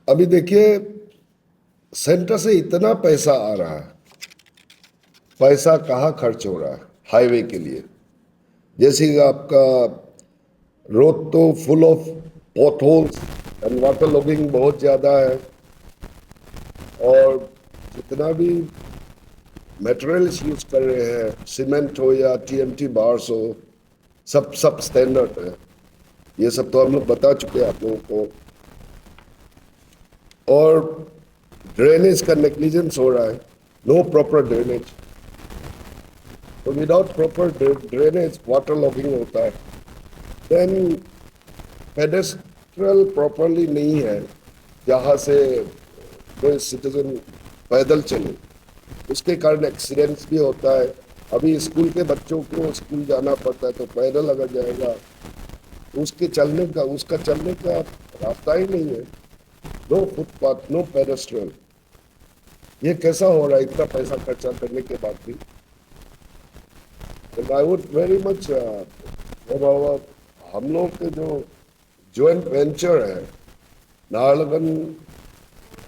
अभी देखिए, सेंटर से इतना पैसा आ रहा है, पैसा कहाँ खर्च हो रहा है हाईवे के लिए। जैसे कि आपका रोड तो full of potholes and water logging बहुत ज़्यादा है, और जितना भी मटेरियल्स यूज कर रहे हैं, सीमेंट हो या टीएमटी बार्स हो, सब सब स्टैंडर्ड है। ये सब तो हम लोग बता चुके हैं आप लोगों को। और ड्रेनेज का नेग्लिजेंस हो रहा है, नो प्रॉपर ड्रेनेज। तो without proper drainage water logging होता है। देन पेडेस्ट्रल प्रॉपरली नहीं है, जहाँ से कोई सिटीजन पैदल चले, उसके कारण एक्सीडेंट्स भी होता है। अभी स्कूल के बच्चों को स्कूल जाना पड़ता है, तो पैदल अगर जाएगा उसका चलने का रास्ता ही नहीं है। No footpath, no pedestrian. ये कैसा हो रहा है इतना पैसा खर्चा करने के बाद भी? आई वुड वेरी मच, हम लोग के जो जॉइंट वेंचर है, नाहरलगुन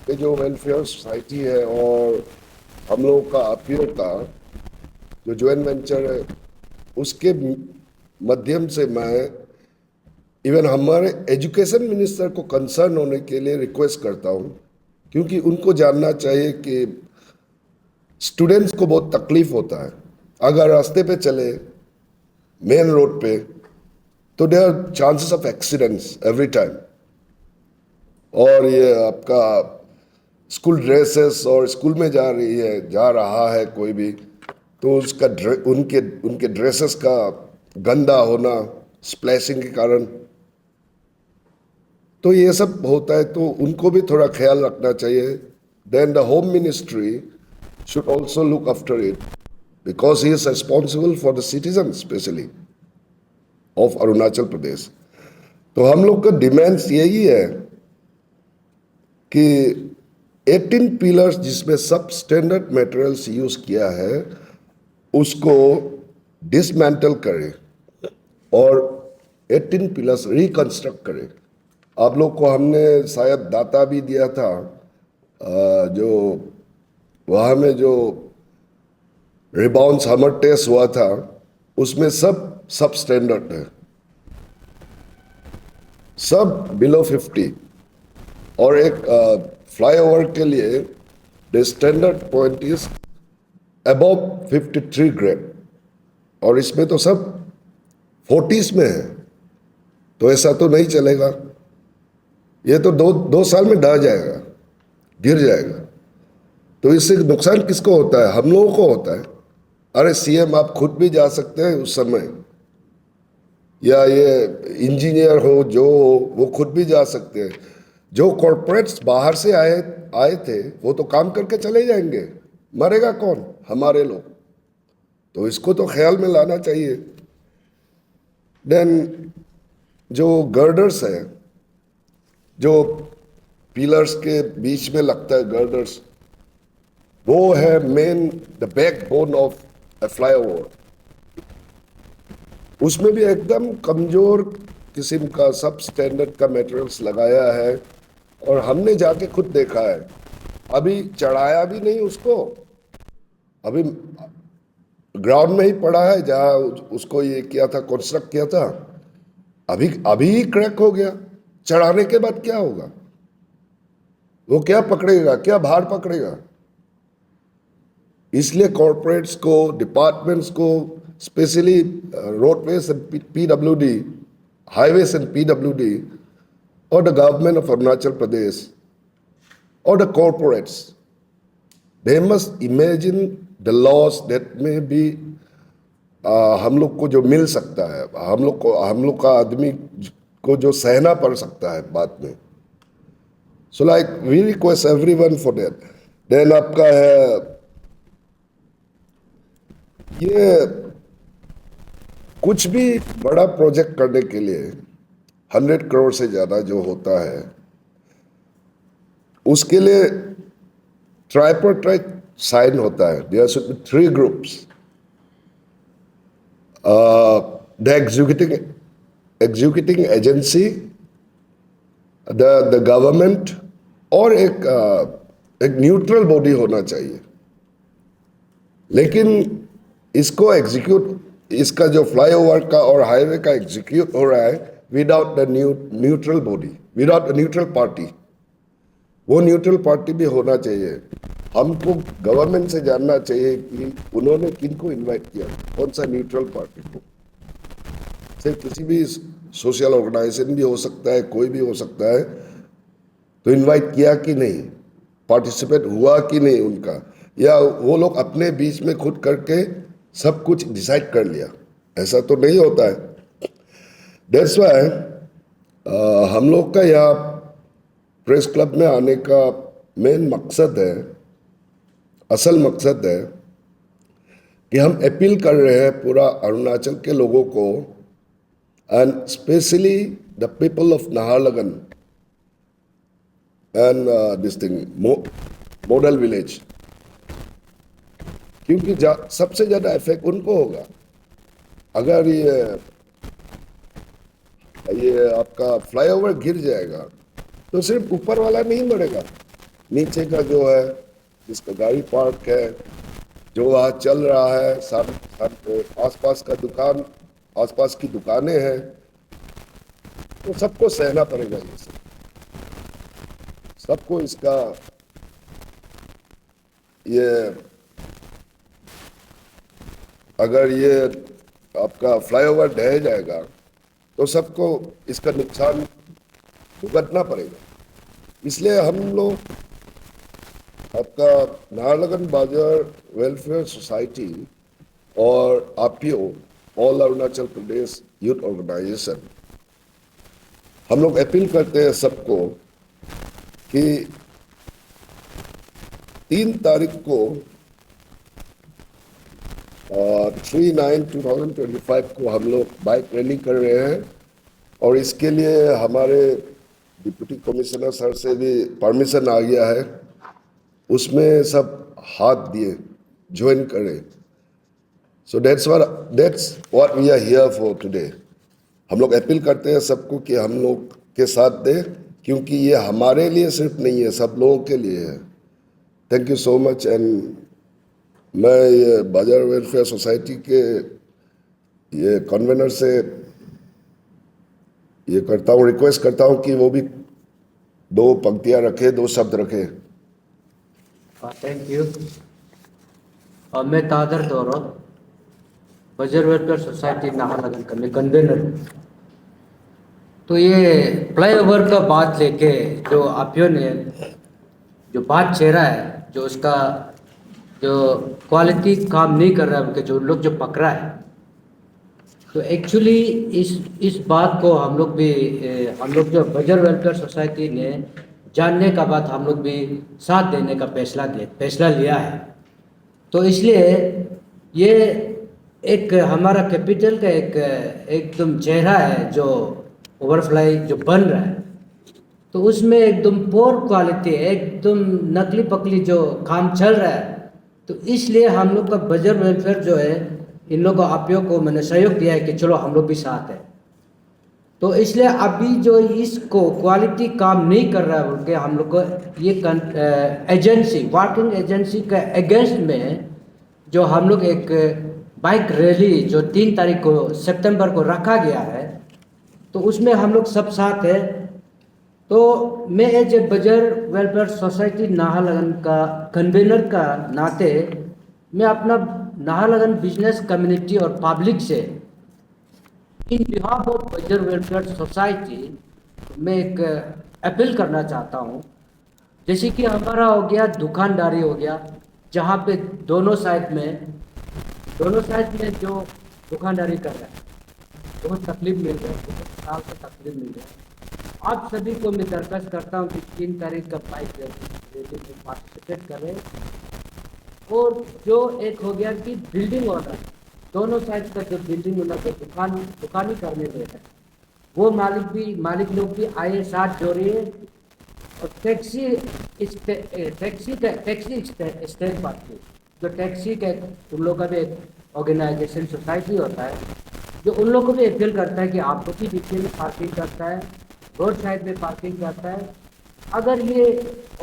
के जो वेलफेयर सोसाइटी है और हम लोगों का आपियो का जो जॉइंट वेंचर है, उसके माध्यम से मैं इवन हमारे एजुकेशन मिनिस्टर को कंसर्न होने के लिए रिक्वेस्ट करता हूँ, क्योंकि उनको जानना चाहिए कि स्टूडेंट्स को बहुत तकलीफ होता है अगर रास्ते पे चले, मेन रोड पे, तो there are chances of accidents every time. और ये आपका स्कूल ड्रेसेस, और स्कूल में जा रहा है कोई भी, तो उसका उनके ड्रेसेस का गंदा होना स्प्लैशिंग के कारण, तो ये सब होता है। तो उनको भी थोड़ा ख्याल रखना चाहिए। Then the home ministry should also look after it, because he is responsible for the citizens especially of Arunachal Pradesh. तो हम लोग का डिमांड्स यही है कि 18 पिलर्स जिसमें सब स्टैंडर्ड मटेरियल्स यूज किया है, उसको डिसमेंटल करें और 18 पिलर्स रिकंस्ट्रक्ट करें। आप लोग को हमने शायद डाटा भी दिया था, जो वहाँ में जो रिबाउंड समर टेस्ट हुआ था, उसमें सब स्टैंडर्ड है, सब बिलो 50। और एक फ्लाईओवर के लिए the standard point is above 53 grade, और इसमें तो सब 40s में है। तो ऐसा तो नहीं चलेगा, ये तो दो साल में ढह जाएगा, गिर जाएगा। तो इससे नुकसान किसको होता है? हम लोगों को होता है। अरे सीएम आप खुद भी जा सकते हैं उस समय, या ये इंजीनियर हो जो हो, वो खुद भी जा सकते हैं। जो कॉरपोरेट्स बाहर से आए थे, वो तो काम करके चले जाएंगे, मरेगा कौन? हमारे लोग। तो इसको तो ख्याल में लाना चाहिए। देन जो गर्डर्स है, जो पिलर्स के बीच में लगता है गर्डर्स, वो है main the backbone of A flyover. उसमें भी एकदम कमजोर किस्म का सब स्टैंडर्ड का मटेरियल्स लगाया है, और हमने जाके खुद देखा है। अभी चढ़ाया भी नहीं उसको, अभी ग्राउंड में ही पड़ा है जहाँ उसको ये किया था, कंस्ट्रक्ट किया था। अभी अभी ही क्रैक हो गया। चढ़ाने के बाद क्या होगा? वो क्या पकड़ेगा, क्या भार पकड़ेगा? इसलिए कॉरपोरेट्स को, डिपार्टमेंट्स को, specially roadways and PWD, highways and PWD, or the government of Arunachal Pradesh, or the corporates, they must imagine the laws that may be, हम लोग को जो मिल सकता है, हम लोग का आदमी को जो सहना पड़ सकता है बाद में। So like we request everyone for that. Then आपका है ये, कुछ भी बड़ा प्रोजेक्ट करने के लिए 100 करोड़ से ज़्यादा जो होता है, उसके लिए ट्राइपोर्ट साइन होता है। There should be 3 groups, the executing agency, the government और एक न्यूट्रल बॉडी होना चाहिए। लेकिन इसको एग्जीक्यूट, इसका जो फ्लाईओवर का और हाईवे का एग्जीक्यूट हो रहा है without the neutral body, without the neutral party. वो न्यूट्रल पार्टी भी होना चाहिए। हमको गवर्नमेंट से जानना चाहिए कि उन्होंने किनको इनवाइट किया, कौन सा न्यूट्रल पार्टी को। सिर्फ किसी भी सोशल ऑर्गेनाइजेशन भी हो सकता है, कोई भी हो सकता है, तो इनवाइट किया कि नहीं, पार्टिसिपेट हुआ कि नहीं उनका, या वो लोग अपने बीच में खुद करके सब कुछ डिसाइड कर लिया। ऐसा तो नहीं होता है। दैट्स वाई हम लोग का यहाँ प्रेस क्लब में आने का मेन मकसद है, असल मकसद है कि हम अपील कर रहे हैं पूरा अरुणाचल के लोगों को, and specially the people of Naharlagun and this thing model village, क्योंकि सबसे ज्यादा इफेक्ट उनको होगा। अगर ये आपका फ्लाईओवर गिर जाएगा तो सिर्फ ऊपर वाला नहीं मरेगा, नीचे का जो है, जिसका गाड़ी पार्क है, जो वहाँ चल रहा है, आसपास का दुकान, आसपास की दुकानें हैं, तो सबको सहना पड़ेगा। ये सबको इसका ये, अगर ये आपका फ्लाईओवर ढह जाएगा तो सबको इसका नुकसान भुगतना पड़ेगा। इसलिए हम लोग आपका नाहरलगन बाजार वेलफेयर सोसाइटी और RPO, all Arunachal Pradesh youth organisation, हम लोग अपील करते हैं सबको कि 3 तारीख को 3/9/2025 को हम लोग बाइक रैली कर रहे हैं, और इसके लिए हमारे डिप्टी कमिश्नर सर से भी परमिशन आ गया है। उसमें सब हाथ दिए, ज्वाइन करें। So that's what we are here for today. हम लोग अपील करते हैं सबको कि हम लोग के साथ दें, क्योंकि ये हमारे लिए सिर्फ नहीं है, सब लोगों के लिए है। Thank you so much. And मैं ये बाजार वेलफेयर सोसाइटी के ये कन्वेनर से ये करता हूँ, रिक्वेस्ट करता हूँ कि वो भी 2 पंक्तियाँ रखे, 2 शब्द रखे। Thank you. मैं तादर दौरा बाजार वेलफेयर सोसाइटी नाहरलगन का मैं कन्वेनर हूँ। तो ये फ्लाईओवर का बात लेके जो आपियों ने जो बात छेड़ा है, जो उसका जो क्वालिटी काम नहीं कर रहा है, उनके जो लोग जो पकड़ा है, तो एक्चुअली इस बात को हम लोग जो बाजार वेलफेयर सोसाइटी ने जानने का बाद हम लोग भी साथ देने का फैसला लिया है। तो इसलिए ये एक हमारा कैपिटल का एकदम चेहरा है जो ओवरफ्लाई जो बन रहा है, तो उसमें एकदम पोर क्वालिटी, एकदम नकली पकली जो काम चल रहा है। तो इसलिए हम लोग का बाजार वेलफेयर जो है, इन लोगों आपियों को मैंने सहयोग दिया है कि चलो हम लोग भी साथ हैं। तो इसलिए अभी जो इसको क्वालिटी काम नहीं कर रहा है बोल के हम लोग को ये एजेंसी, वर्किंग एजेंसी का अगेंस्ट में जो हम लोग एक बाइक रैली जो 3 तारीख को सितंबर को रखा गया है, तो उसमें हम लोग सब साथ है। तो मैं एज ए बाजार वेलफेयर सोसाइटी नाहरलगन का कन्वेनर का नाते मैं अपना नाहरलगन बिजनेस कम्युनिटी और पब्लिक से इन बिहाफ ऑफ बाजार वेलफेयर सोसाइटी मैं एक अपील करना चाहता हूँ। जैसे कि हमारा हो गया दुकानदारी हो गया, जहाँ पे दोनों साइड में जो दुकानदारी कर रहे हैं बहुत तकलीफ मिल रहा है, बहुत साल का तकलीफ मिल रहा है। आप सभी को मैं दरख्वास्त करता हूँ कि 3 तारीख का बाइक रैली में पार्टिसिपेट करें। और जो एक हो गया कि बिल्डिंग ऑर्डर, दोनों साइड का जो बिल्डिंग वाला जो दुकानी करने दे रहे हैं, वो मालिक लोग भी आए, साथ जोड़िए। और टैक्सी स्टैंड पार्टी, जो टैक्सी का उन लोगों का भी एक ऑर्गेनाइजेशन सोसाइटी होता है, जो उन लोगों को भी अपील करता है कि आप लोग भी बीच में पार्किंग करता है, रोड साइड में पार्किंग करता है, अगर ये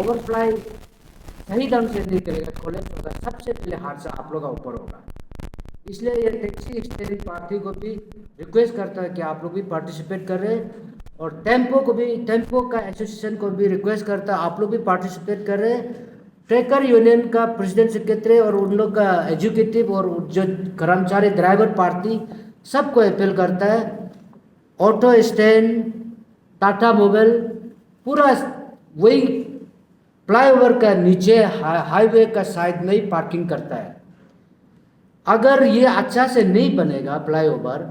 ओवरफ्लाई सही ढंग से नहीं करेगा, कोलेप्स होगा, सबसे पहले हादसा आप लोग का ऊपर होगा। इसलिए ये टैक्सी स्टैंड पार्टी को भी रिक्वेस्ट करता है कि आप लोग भी पार्टिसिपेट करें, और टेम्पो का एसोसिएशन को भी रिक्वेस्ट करता है आप लोग भी पार्टिसिपेट करें। ट्रैकर यूनियन का प्रेसिडेंट सेक्रेटरी और उन लोग का एग्जीक्यूटिव और जो कर्मचारी ड्राइवर पार्टी सबको अपील करता है, ऑटो स्टैंड, टाटा मोबाइल, पूरा वही फ्लाईओवर का नीचे हाईवे का साइड में ही पार्किंग करता है। अगर ये अच्छा से नहीं बनेगा फ्लाईओवर,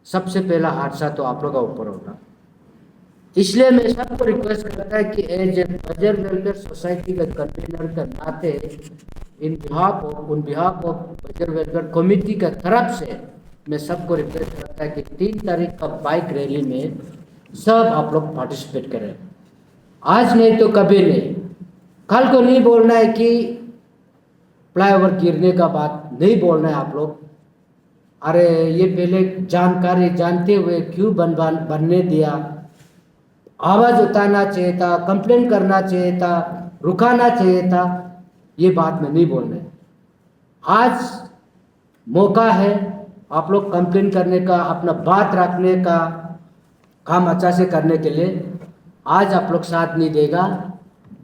सबसे पहला हादसा तो आप लोग का ऊपर होगा। इसलिए मैं सबको रिक्वेस्ट करता है कि एज ए बजर वेलफेयर सोसाइटी के कन्वीनर के नाते ऑन बिहाफ ऑफ बजर वेलफेयर कमेटी के तरफ से मैं सबको रिक्वेस्ट करता है कि 3 तारीख का बाइक रैली में सब आप लोग पार्टिसिपेट करें। आज नहीं तो कभी नहीं, कल को नहीं बोलना है कि फ्लाईओवर गिरने का बात नहीं बोलना है आप लोग। अरे ये पहले जानकारी जानते हुए क्यों बनने दिया, आवाज़ उठाना चाहिए था, कंप्लेंट करना चाहिए था, रुकाना चाहिए था, ये बात में नहीं बोलना है। आज मौका है आप लोग कंप्लेंट करने का, अपना बात रखने का, काम अच्छा से करने के लिए। आज आप लोग साथ नहीं देगा,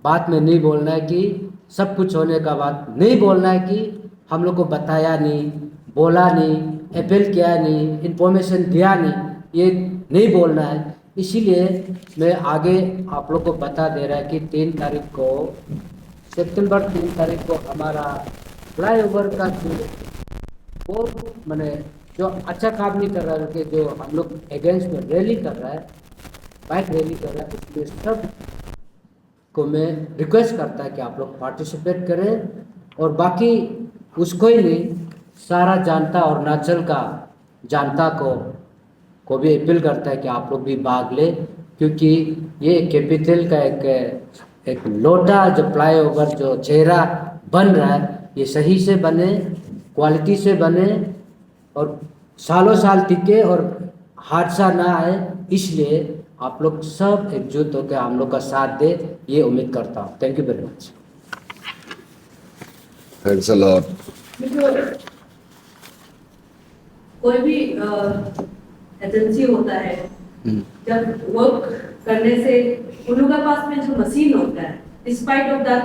बात में नहीं बोलना है कि सब कुछ होने का बात नहीं बोलना है कि हम लोग को बताया नहीं, बोला नहीं, अपील किया नहीं, इन्फॉर्मेशन दिया नहीं, ये नहीं बोलना है। इसीलिए मैं आगे आप लोग को बता दे रहा है कि 3 तारीख को, सितंबर 3 तारीख को हमारा फ्लाईओवर का वो मैंने जो अच्छा काम नहीं कर रहा है, कि जो हम लोग अगेंस्ट में रैली कर रहा है, बाइक रैली कर रहा है, इसलिए सब को मैं रिक्वेस्ट करता है कि आप लोग पार्टिसिपेट करें। और बाकी उसको ही नहीं, सारा जनता और अरुणाचल का जनता को भी अपील करता है कि आप लोग भी भाग ले, क्योंकि ये कैपिटल का एक लोटा जो फ्लाईओवर जो चेहरा बन रहा है, ये सही से बने, क्वालिटी से बने और सालों साल टिके और हादसा ना आए। इसलिए आप लोग सब एकजुट होकर हम लोग का साथ दे, ये उम्मीद करता हूँ। Thank you very much. Thanks a lot. कोई भी एजेंसी होता है, जब वर्क करने से उन लोगों के पास में जो मशीन होता है, डिस्पाइट ऑफ दैट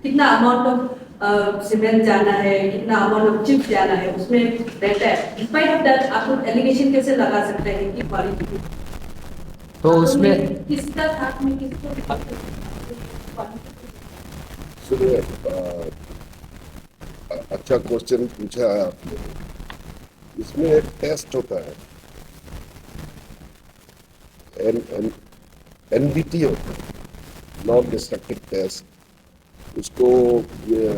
कितना अमाउंट ऑफ सीमेंट जाना है, कितना अमाउंट ऑफ चिप जाना है, उसमें रहता है। डिस्पाइट ऑफ दैट आप लोग एलिगेशन कैसे लगा सकते हैं कि क्वालिटी तो उसमें किसका साथ में किसको सुनिए, अच्छा क्वेश्चन पूछा है आपने। इसमें एक टेस्ट होता है, NBT होता है, नॉन डिस्ट्रक्टिव टेस्ट। उसको ये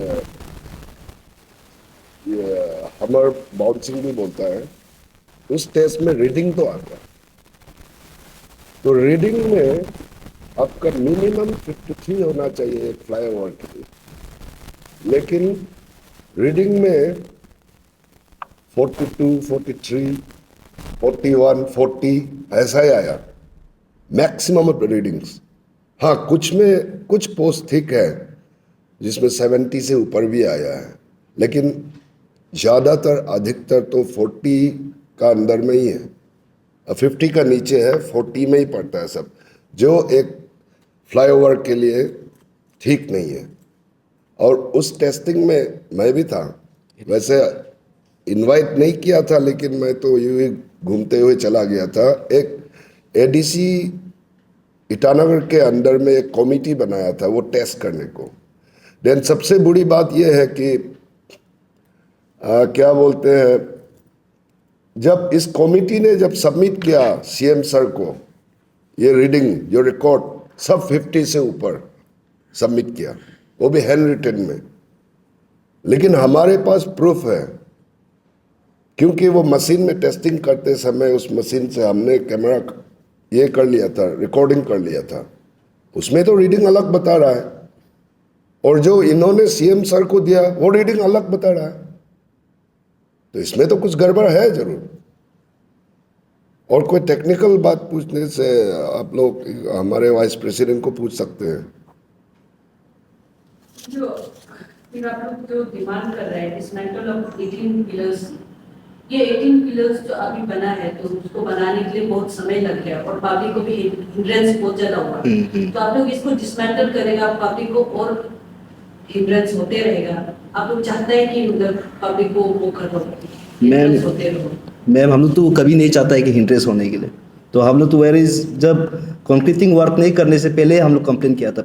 हमर बाउंसिंग भी बोलता है। उस टेस्ट में रीडिंग तो आता है, तो रीडिंग में आपका मिनिमम 53 होना चाहिए एक फ्लाईओवर के लिए, लेकिन रीडिंग में 42, 43, 41, 40 ऐसा ही आया मैक्सिमम ऑफ रीडिंग्स। हाँ, कुछ में कुछ पोस्ट ठीक है जिसमें 70 से ऊपर भी आया है, लेकिन ज़्यादातर अधिकतर तो 40 का अंदर में ही है, 50 का नीचे है, 40 में ही पड़ता है सब, जो एक फ्लाईओवर के लिए ठीक नहीं है। और उस टेस्टिंग में मैं भी था, वैसे इनवाइट नहीं किया था, लेकिन मैं तो यूं ही घूमते हुए चला गया था। एक ADC ईटानगर के अंदर में एक कमेटी बनाया था वो टेस्ट करने को। देन सबसे बुरी बात यह है कि क्या बोलते हैं, जब इस कमेटी ने जब सबमिट किया CM सर को, ये रीडिंग जो रिकॉर्ड सब 50 से ऊपर सबमिट किया, वो भी हैंड रिटन में। लेकिन हमारे पास प्रूफ है, क्योंकि वो मशीन में टेस्टिंग करते समय उस मशीन से हमने कैमरा ये कर लिया था, रिकॉर्डिंग कर लिया था, उसमें तो रीडिंग अलग बता रहा है, और जो इन्होंने CM सर को दिया वो रीडिंग अलग बता रहा है। तो इसमें तो कुछ गड़बड़ है जरूर। और कोई टेक्निकल बात पूछने से आप लोग हमारे वाइस प्रेसिडेंट को पूछ सकते हैं। जो फिर आप लोग जो डिमांड कर रहे हैं डिसमेंटल ऑफ 18 पिलर्स, ये 18 पिलर्स जो अभी बना है तो उसको बनाने के लिए बहुत समय लग गया और पब्लिक को भी हिंड्रेंस बहुत ज्यादा हुआ। तो आप लोग इसको डिसमेंटल करेगा, पब्लिक को और हिंड्रेंस होते रहेगा। आप लोग चाहते हैं कि मतलब पब्लिक को वो करो, hindrance होते रहो। मैम हम लोग तो कभी नहीं चाहता है कि हिंड्रेस होने के लिए, तो हम लोग तो वेर इज जब कंक्रीटिंग वर्क नहीं करने से पहले हम लोग कंप्लेन किया था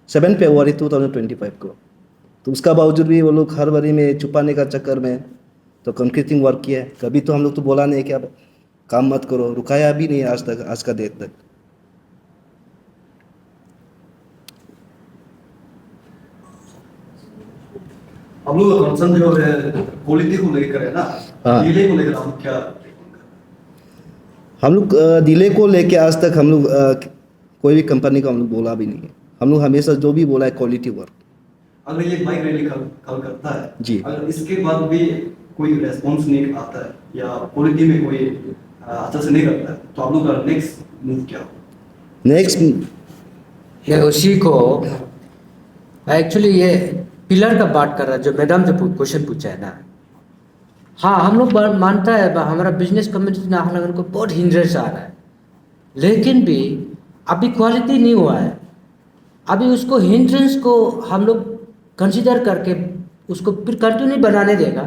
7 फरवरी 2025 को, तो उसका बावजूद भी वो लोग हर बारी में छुपाने का चक्कर में तो कंक्रीटिंग वर्क किया है। कभी तो हम लोग तो बोला नहीं कि आप काम मत करो, रुकाया भी नहीं आज तक, आज का डेट तक। हम लोग कंसर्न जो है क्वालिटी को लेकर है ना, हाँ। डिले को लेकर हम क्या हम लोग डिले को लेके आज तक हम लोग कोई भी कंपनी को हम लोग बोला भी नहीं है। हम लोग हमेशा जो भी बोला है क्वालिटी वर्क। अगर ये बाइक रैली कल करता है जी। अगर इसके बाद भी कोई रेस्पॉन्स नहीं आता है या क्वालिटी में कोई अच्छा से नहीं करता है तो आप लोग का नेक्स्ट मूव क्या हो? नेक्स्ट मैं उसी को एक्चुअली ये पिलर का बात कर रहा है जो मैडम जो क्वेश्चन पूछा है ना। हाँ हम लोग मानता है हमारा बिजनेस कम्युनिटी नाहरलगुन को बहुत हिंड्रेंस आ रहा है, लेकिन भी अभी क्वालिटी नहीं हुआ है। अभी उसको हिंड्रेंस को हम लोग कंसिडर करके उसको फिर कंटिन्यू बनाने देगा,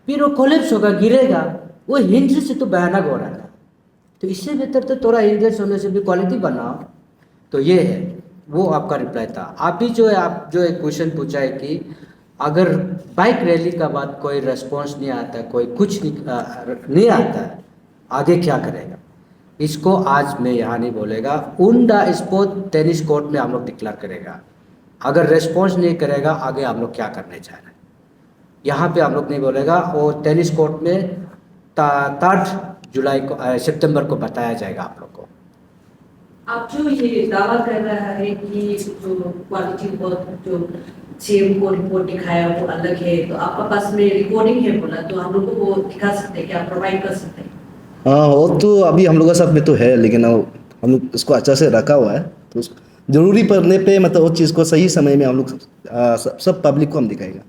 फिर वो कोलेप्स होगा, गिरेगा। वो हिंड्रेंस से तो भयानक हो रहा था, तो इससे बेहतर तो थोड़ा हिंड्रेंस होने से भी क्वालिटी बनाओ। तो ये है, वो आपका रिप्लाई था। अभी जो है आप जो एक क्वेश्चन पूछा है कि अगर बाइक रैली का बाद कोई रेस्पॉन्स नहीं आता, कोई कुछ नहीं आता है, आगे क्या करेगा? इसको आज मैं यहाँ नहीं बोलेगा, on the spot tennis court में हम लोग डिक्लेयर करेगा। अगर रेस्पॉन्स नहीं करेगा आगे हम लोग क्या करने जा रहे हैं यहाँ पे हम लोग नहीं बोलेगा। और टेनिस कोर्ट में 3 जुलाई को सितंबर को बताया जाएगा आप लोग को। आप जो ये दावा कर रहा है कि जो क्वालिटी बहुत जो सीएम को रिपोर्ट दिखाया वो अलग है, तो आपका पास में रिकॉर्डिंग है बोला, तो हम लोग को वो दिखा सकते हैं, क्या प्रोवाइड कर सकते हैं? हाँ वो तो अभी हम लोग का साथ में तो है, लेकिन हम लोग इसको अच्छा से रखा हुआ है, तो जरूरी पड़ने पे मतलब उस चीज़ को सही समय में हम लोग सब पब्लिक को हम दिखाएगा।